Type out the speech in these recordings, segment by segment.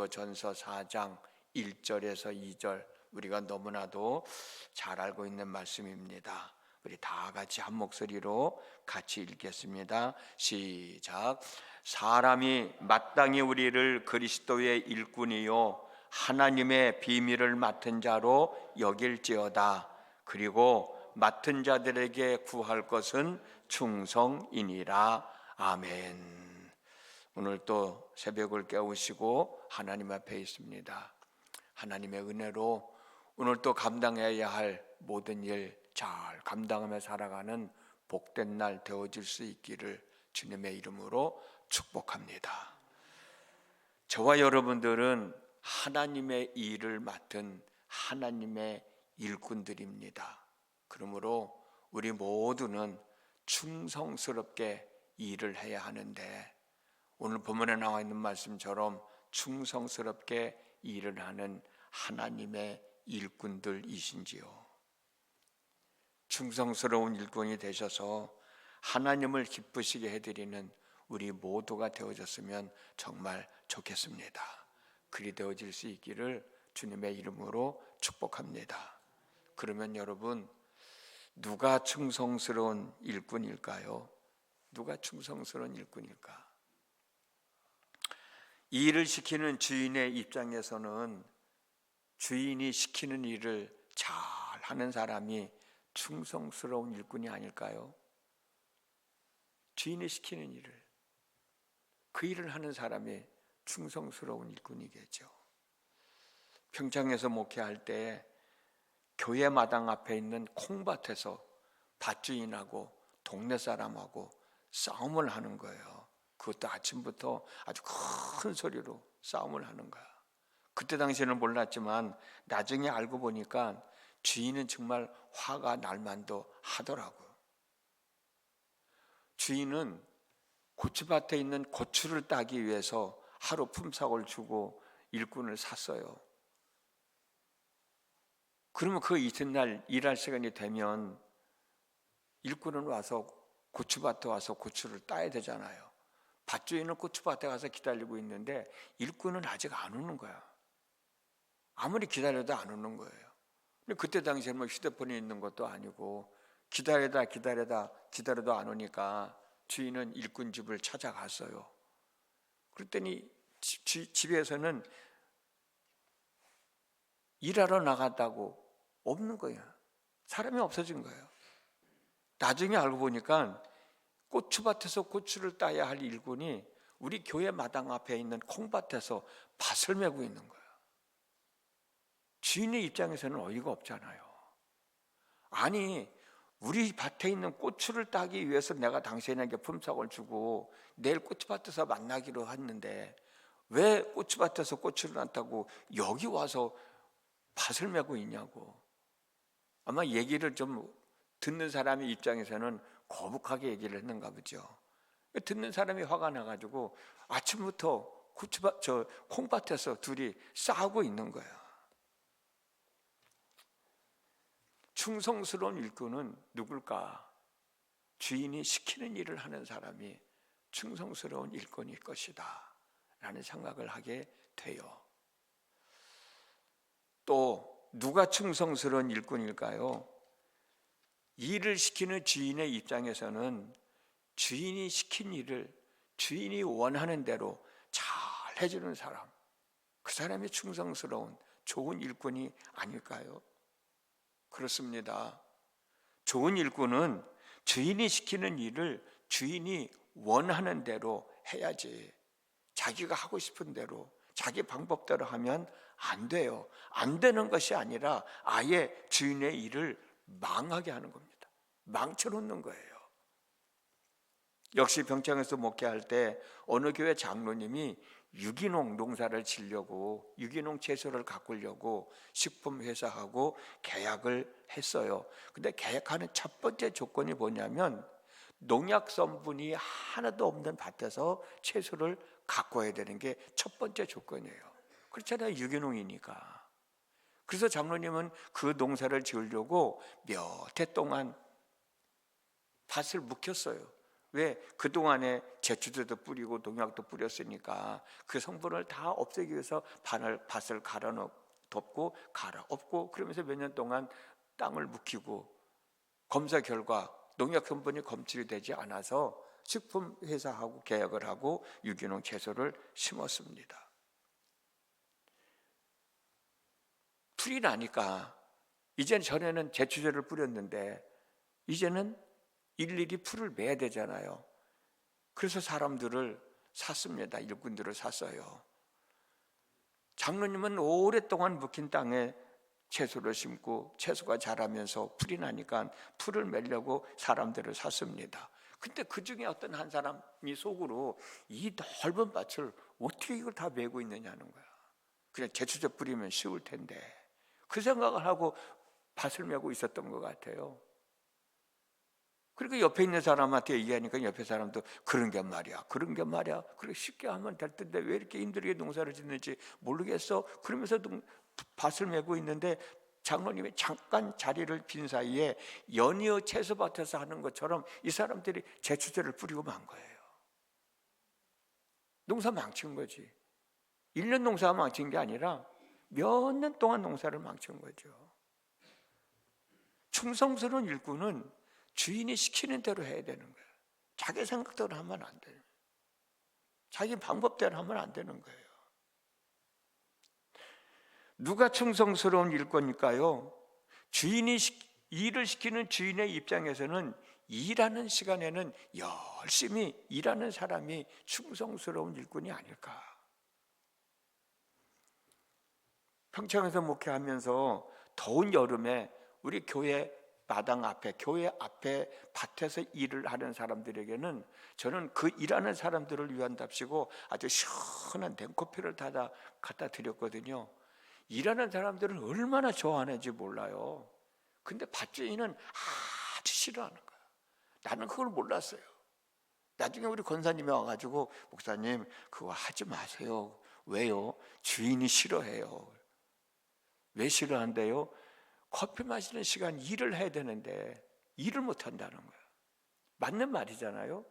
고린도전서 4장 1절에서 2절, 우리가 너무나도 잘 알고 있는 말씀입니다. 우리 다 같이 한 목소리로 같이 읽겠습니다. 시작. 사람이 마땅히 우리를 그리스도의 일꾼이요 하나님의 비밀을 맡은 자로 여길지어다. 그리고 맡은 자들에게 구할 것은 충성이니라. 아멘. 오늘 또 새벽을 깨우시고 하나님 앞에 있습니다. 하나님의 은혜로 오늘 또 감당해야 할 모든 일 잘 감당하며 살아가는 복된 날 되어질 수 있기를 주님의 이름으로 축복합니다. 저와 여러분들은 하나님의 일을 맡은 하나님의 일꾼들입니다. 그러므로 우리 모두는 충성스럽게 일을 해야 하는데, 오늘 본문에 나와 있는 말씀처럼 충성스럽게 일을 하는 하나님의 일꾼들이신지요? 충성스러운 일꾼이 되셔서 하나님을 기쁘시게 해드리는 우리 모두가 되어졌으면 정말 좋겠습니다. 그리 되어질 수 있기를 주님의 이름으로 축복합니다. 그러면 여러분, 누가 충성스러운 일꾼일까요? 누가 충성스러운 일꾼일까? 이 일을 시키는 주인의 입장에서는 주인이 시키는 일을 잘 하는 사람이 충성스러운 일꾼이 아닐까요? 주인이 시키는 일을, 그 일을 하는 사람이 충성스러운 일꾼이겠죠. 평창에서 목회할 때 교회 마당 앞에 있는 콩밭에서 밭주인하고 동네 사람하고 싸움을 하는 거예요. 그것도 아침부터 아주 큰 소리로 싸움을 하는 거야. 그때 당시에는 몰랐지만 나중에 알고 보니까 주인은 정말 화가 날 만도 하더라고요. 주인은 고추밭에 있는 고추를 따기 위해서 하루 품삯을 주고 일꾼을 샀어요. 그러면 그 이튿날 일할 시간이 되면 일꾼은 와서 고추밭에 와서 고추를 따야 되잖아요. 밭주인은 고추밭에 가서 기다리고 있는데 일꾼은 아직 안 오는 거야. 아무리 기다려도 안 오는 거예요. 근데 그때 당시에는 뭐 휴대폰이 있는 것도 아니고 기다려도 안 오니까 주인은 일꾼 집을 찾아갔어요. 그랬더니 집에서는 일하러 나갔다고 없는 거예요. 사람이 없어진 거예요. 나중에 알고 보니까 고추밭에서 고추를 따야 할 일꾼이 우리 교회 마당 앞에 있는 콩밭에서 밭을 메고 있는 거예요. 주인의 입장에서는 어이가 없잖아요. 아니, 우리 밭에 있는 고추를 따기 위해서 내가 당신에게 품삯을 주고 내일 고추밭에서 만나기로 했는데 왜 고추밭에서 고추를 안 따고 여기 와서 밭을 메고 있냐고. 아마 얘기를 좀 듣는 사람의 입장에서는 거북하게 얘기를 했는가 보죠. 듣는 사람이 화가 나가지고 아침부터 콩밭에서 둘이 싸우고 있는 거예요. 충성스러운 일꾼은 누굴까? 주인이 시키는 일을 하는 사람이 충성스러운 일꾼일 것이다 라는 생각을 하게 돼요. 또 누가 충성스러운 일꾼일까요? 일을 시키는 주인의 입장에서는 주인이 시킨 일을 주인이 원하는 대로 잘 해주는 사람, 그 사람이 충성스러운 좋은 일꾼이 아닐까요? 그렇습니다. 좋은 일꾼은 주인이 시키는 일을 주인이 원하는 대로 해야지, 자기가 하고 싶은 대로 자기 방법대로 하면 안 돼요. 안 되는 것이 아니라 아예 주인의 일을 망하게 하는 겁니다. 망쳐놓는 거예요. 역시 평창에서 목회할 때 어느 교회 장로님이 유기농 농사를 지려고 유기농 채소를 가꾸려고 식품회사하고 계약을 했어요. 근데 계약하는 첫 번째 조건이 뭐냐면 농약 성분이 하나도 없는 밭에서 채소를 가꿔야 되는 게 첫 번째 조건이에요. 그렇잖아요, 유기농이니까. 그래서 장로님은 그 농사를 지으려고 몇 해 동안 밭을 묵혔어요. 왜? 그동안에 제초제도 뿌리고 농약도 뿌렸으니까 그 성분을 다 없애기 위해서 밭을 덮고 갈아엎고, 그러면서 몇 년 동안 땅을 묵히고, 검사 결과 농약 성분이 검출이 되지 않아서 식품회사하고 계약을 하고 유기농 채소를 심었습니다. 풀이 나니까 이제는, 전에는 제초제를 뿌렸는데 이제는 일일이 풀을 매야 되잖아요. 그래서 사람들을 샀습니다. 일꾼들을 샀어요. 장로님은 오랫동안 묵힌 땅에 채소를 심고 채소가 자라면서 풀이 나니까 풀을 매려고 사람들을 샀습니다. 근데 그 중에 어떤 한 사람이 속으로 이 넓은 밭을 어떻게 이걸 다 메고 있느냐는 거야. 그냥 제초제 뿌리면 쉬울 텐데, 그 생각을 하고 밭을 메고 있었던 것 같아요. 그리고 옆에 있는 사람한테 얘기하니까 옆에 사람도 그런 게 말이야, 그런 게 말이야, 그렇게 쉽게 하면 될 텐데 왜 이렇게 힘들게 농사를 짓는지 모르겠어. 그러면서도 밭을 메고 있는데 장로님이 잠깐 자리를 빈 사이에 연이어 채소밭에서 하는 것처럼 이 사람들이 제초제를 뿌리고 만 거예요. 농사 망친 거지. 1년 농사가 망친 게 아니라 몇 년 동안 농사를 망친 거죠. 충성스러운 일꾼은 주인이 시키는 대로 해야 되는 거예요. 자기 생각대로 하면 안 돼요. 자기 방법대로 하면 안 되는 거예요. 누가 충성스러운 일꾼일까요? 일을 시키는 주인의 입장에서는 일하는 시간에는 열심히 일하는 사람이 충성스러운 일꾼이 아닐까. 평창에서 목회하면서 더운 여름에 우리 교회 마당 앞에, 교회 앞에 밭에서 일을 하는 사람들에게는 저는 그 일하는 사람들을 위한답시고 아주 시원한 냉커피를 갖다 드렸거든요. 일하는 사람들은 얼마나 좋아하는지 몰라요. 근데 밭주인은 아주 싫어하는 거야. 나는 그걸 몰랐어요. 나중에 우리 권사님이 와가지고, 목사님 그거 하지 마세요. 왜요? 주인이 싫어해요. 왜 싫어한대요? 커피 마시는 시간 일을 해야 되는데 일을 못 한다는 거야. 맞는 말이잖아요.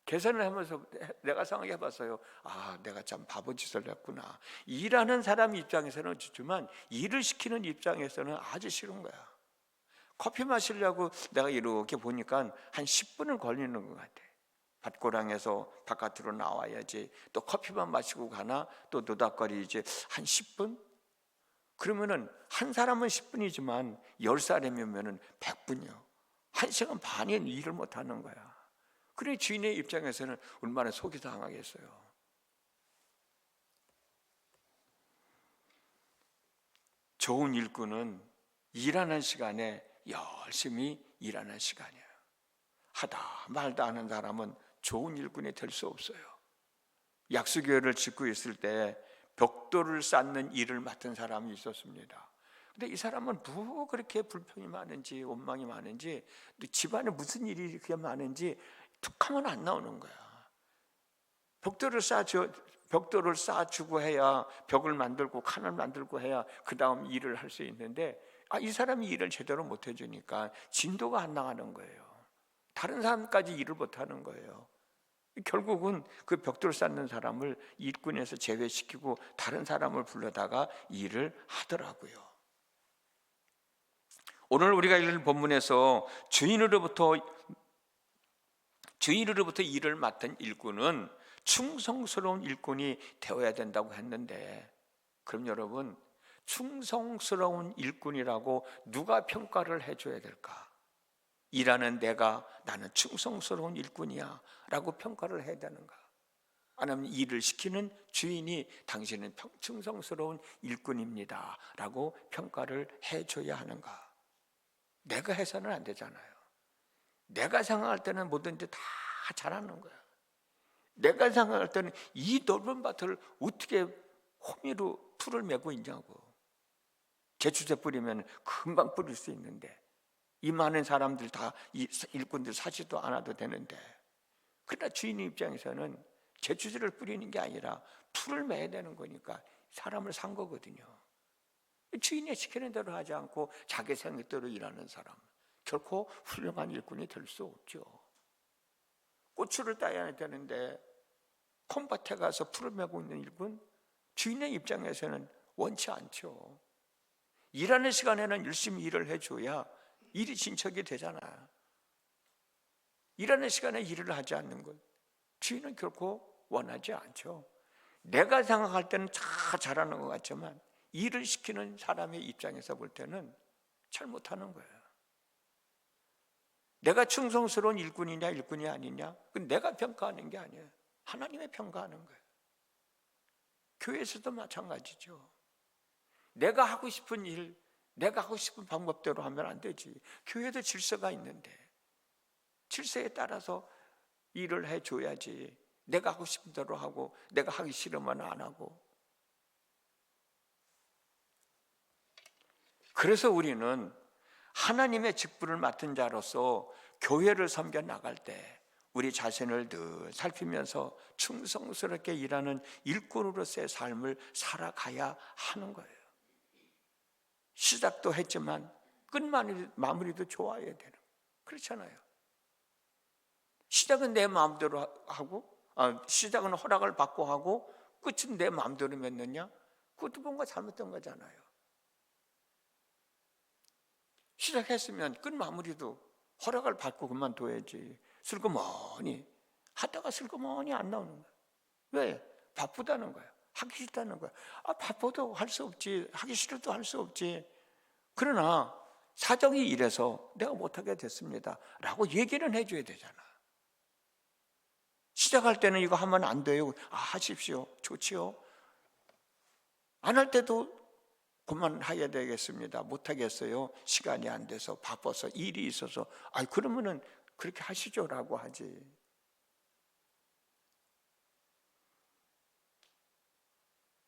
계산을 하면서 내가 생각해 봤어요. 아, 내가 참 바보 짓을 했구나. 일하는 사람 입장에서는 좋지만 일을 시키는 입장에서는 아주 싫은 거야. 커피 마시려고 내가 이렇게 보니까 한 10분은 걸리는 것 같아. 밭고랑에서 바깥으로 나와야지 또 커피만 마시고 가나, 또 노닥거리지 한 10분? 그러면은 한 사람은 10분이지만 10사람이면은 100분이요. 1시간 반이 일을 못 하는 거야. 그래 주인의 입장에서는 얼마나 속이 상하겠어요. 좋은 일꾼은 일하는 시간에 열심히 일하는 시간이에요. 하다 말다 하는 사람은 좋은 일꾼이 될 수 없어요. 약수교회를 짓고 있을 때 벽돌을 쌓는 일을 맡은 사람이 있었습니다. 근데 이 사람은 뭐 그렇게 불평이 많은지 원망이 많은지, 또 집안에 무슨 일이 그렇게 많은지 툭하면 안 나오는 거야. 벽돌을 쌓아주고 해야, 벽을 만들고 칸을 만들고 해야 그 다음 일을 할 수 있는데, 이 사람이 일을 제대로 못 해주니까 진도가 안 나가는 거예요. 다른 사람까지 일을 못 하는 거예요. 결국은 그 벽돌 쌓는 사람을 일꾼에서 제외시키고 다른 사람을 불러다가 일을 하더라고요. 오늘 우리가 읽은 본문에서 주인으로부터 일을 맡은 일꾼은 충성스러운 일꾼이 되어야 된다고 했는데, 그럼 여러분, 충성스러운 일꾼이라고 누가 평가를 해줘야 될까? 일하는 나는 충성스러운 일꾼이야 라고 평가를 해야 되는가? 아니면 일을 시키는 주인이 당신은 충성스러운 일꾼입니다 라고 평가를 해줘야 하는가? 내가 해서는 안 되잖아요. 내가 생각할 때는 뭐든지 다 잘하는 거야. 내가 생각할 때는 이 넓은 밭을 어떻게 호미로 풀을 메고 있냐고. 제초제 뿌리면 금방 뿌릴 수 있는데, 이 많은 사람들 다 일꾼들 사지도 않아도 되는데, 그러나 주인 입장에서는 제초제를 뿌리는 게 아니라 풀을 매야 되는 거니까 사람을 산 거거든요. 주인이 시키는 대로 하지 않고 자기 생각대로 일하는 사람, 결코 훌륭한 일꾼이 될 수 없죠. 고추를 따야 되는데 콩밭에 가서 풀을 메고 있는 일꾼, 주인의 입장에서는 원치 않죠. 일하는 시간에는 열심히 일을 해줘야 일이 진척이 되잖아. 일하는 시간에 일을 하지 않는 것, 주인은 결코 원하지 않죠. 내가 생각할 때는 다 잘하는 것 같지만 일을 시키는 사람의 입장에서 볼 때는 잘못하는 거예요. 내가 충성스러운 일꾼이냐 일꾼이 아니냐, 그건 내가 평가하는 게 아니에요. 하나님의 평가하는 거예요. 교회에서도 마찬가지죠. 내가 하고 싶은 일, 내가 하고 싶은 방법대로 하면 안 되지. 교회도 질서가 있는데 질서에 따라서 일을 해줘야지. 내가 하고 싶은 대로 하고 내가 하기 싫으면 안 하고. 그래서 우리는 하나님의 직분을 맡은 자로서 교회를 섬겨 나갈 때 우리 자신을 늘 살피면서 충성스럽게 일하는 일꾼으로서의 삶을 살아가야 하는 거예요. 시작도 했지만 끝마무리도 좋아야 되는 거예요. 그렇잖아요. 시작은 내 마음대로 하고, 시작은 허락을 받고 하고 끝은 내 마음대로 맺느냐? 그것도 뭔가 잘못된 거잖아요. 시작했으면 끝마무리도 허락을 받고 그만둬야지. 슬그머니 하다가 슬그머니 안 나오는 거야. 왜? 바쁘다는 거야. 하기 싫다는 거야. 바빠도 할 수 없지, 하기 싫어도 할 수 없지. 그러나 사정이 이래서 내가 못하게 됐습니다 라고 얘기는 해줘야 되잖아. 시작할 때는 이거 하면 안 돼요. 하십시오. 좋지요. 안 할 때도 그만해야 되겠습니다. 못하겠어요. 시간이 안 돼서 바빠서 일이 있어서. 그러면은 그렇게 하시죠라고 하지.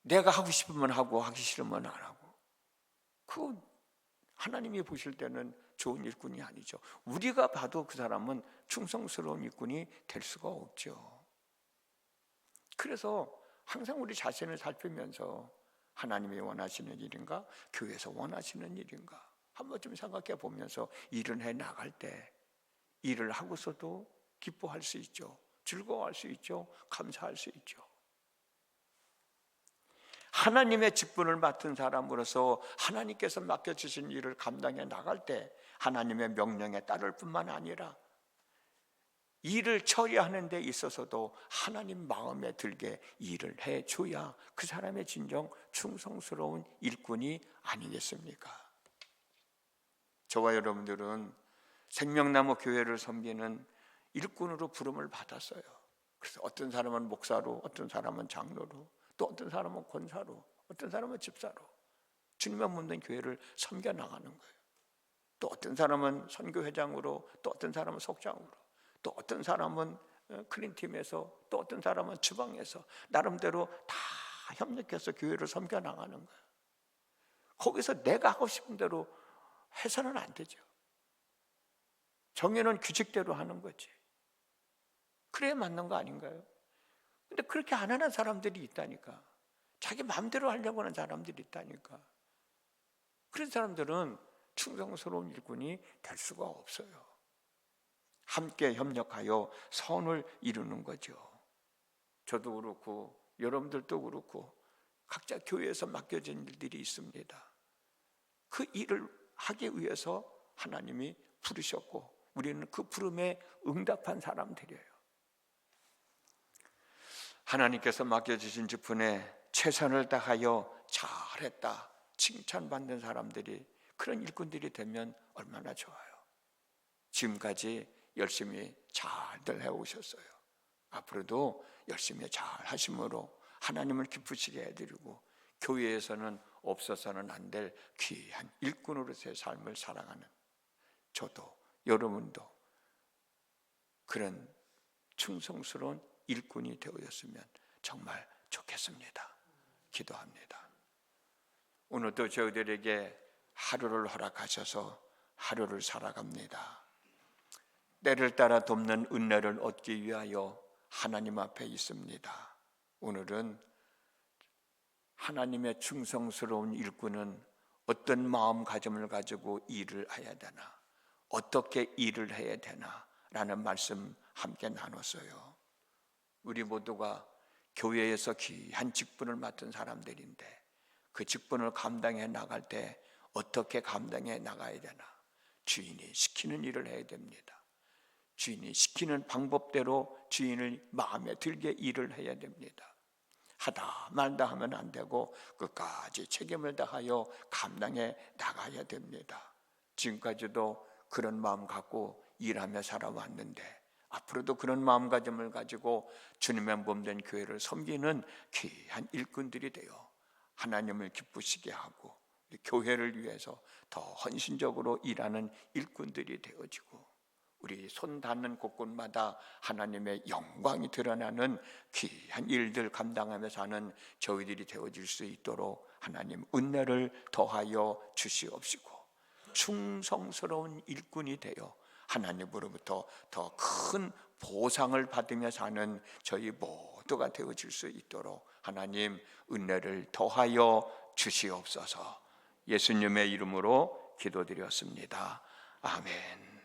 내가 하고 싶으면 하고 하기 싫으면 안 하고. 그건 하나님이 보실 때는 좋은 일꾼이 아니죠. 우리가 봐도 그 사람은 충성스러운 일꾼이 될 수가 없죠. 그래서 항상 우리 자신을 살피면서 하나님이 원하시는 일인가? 교회에서 원하시는 일인가? 한번 좀 생각해 보면서 일을 해 나갈 때 일을 하고서도 기뻐할 수 있죠. 즐거워할 수 있죠. 감사할 수 있죠. 하나님의 직분을 맡은 사람으로서 하나님께서 맡겨주신 일을 감당해 나갈 때 하나님의 명령에 따를 뿐만 아니라 일을 처리하는 데 있어서도 하나님 마음에 들게 일을 해줘야 그 사람의 진정 충성스러운 일꾼이 아니겠습니까? 저와 여러분들은 생명나무 교회를 섬기는 일꾼으로 부름을 받았어요. 그래서 어떤 사람은 목사로, 어떤 사람은 장로로, 또 어떤 사람은 권사로, 어떤 사람은 집사로 주님의 묻는 교회를 섬겨 나가는 거예요. 또 어떤 사람은 선교회장으로, 또 어떤 사람은 속장으로, 또 어떤 사람은 클린팀에서, 또 어떤 사람은 주방에서 나름대로 다 협력해서 교회를 섬겨 나가는 거예요. 거기서 내가 하고 싶은 대로 해서는 안 되죠. 정해놓은 규칙대로 하는 거지. 그래야 맞는 거 아닌가요? 근데 그렇게 안 하는 사람들이 있다니까. 자기 마음대로 하려고 하는 사람들이 있다니까. 그런 사람들은 충성스러운 일꾼이 될 수가 없어요. 함께 협력하여 선을 이루는 거죠. 저도 그렇고 여러분들도 그렇고 각자 교회에서 맡겨진 일들이 있습니다. 그 일을 하기 위해서 하나님이 부르셨고 우리는 그 부름에 응답한 사람들이에요. 하나님께서 맡겨주신 직분에 최선을 다하여 잘했다 칭찬받는 사람들이, 그런 일꾼들이 되면 얼마나 좋아요. 지금까지 열심히 잘들 해오셨어요. 앞으로도 열심히 잘 하심으로 하나님을 기쁘시게 해드리고 교회에서는 없어서는 안 될 귀한 일꾼으로서의 삶을 살아가는 저도 여러분도 그런 충성스러운 일꾼이 되었으면 정말 좋겠습니다. 기도합니다. 오늘도 저희들에게 하루를 허락하셔서 하루를 살아갑니다. 때를 따라 돕는 은혜를 얻기 위하여 하나님 앞에 있습니다. 오늘은 하나님의 충성스러운 일꾼은 어떤 마음가짐을 가지고 일을 해야 되나, 어떻게 일을 해야 되나 라는 말씀 함께 나눴어요. 우리 모두가 교회에서 귀한 직분을 맡은 사람들인데 그 직분을 감당해 나갈 때 어떻게 감당해 나가야 되나? 주인이 시키는 일을 해야 됩니다. 주인이 시키는 방법대로 주인을 마음에 들게 일을 해야 됩니다. 하다 말다 하면 안 되고 끝까지 책임을 다하여 감당해 나가야 됩니다. 지금까지도 그런 마음 갖고 일하며 살아왔는데 앞으로도 그런 마음가짐을 가지고 주님의 몸된 교회를 섬기는 귀한 일꾼들이 되어 하나님을 기쁘시게 하고 교회를 위해서 더 헌신적으로 일하는 일꾼들이 되어지고 우리 손 닿는 곳곳마다 하나님의 영광이 드러나는 귀한 일들 감당하며 사는 저희들이 되어질 수 있도록 하나님 은혜를 더하여 주시옵시고 충성스러운 일꾼이 되어 하나님으로부터 더 큰 보상을 받으며 사는 저희 모두가 되어질 수 있도록 하나님 은혜를 더하여 주시옵소서. 예수님의 이름으로 기도드렸습니다. 아멘.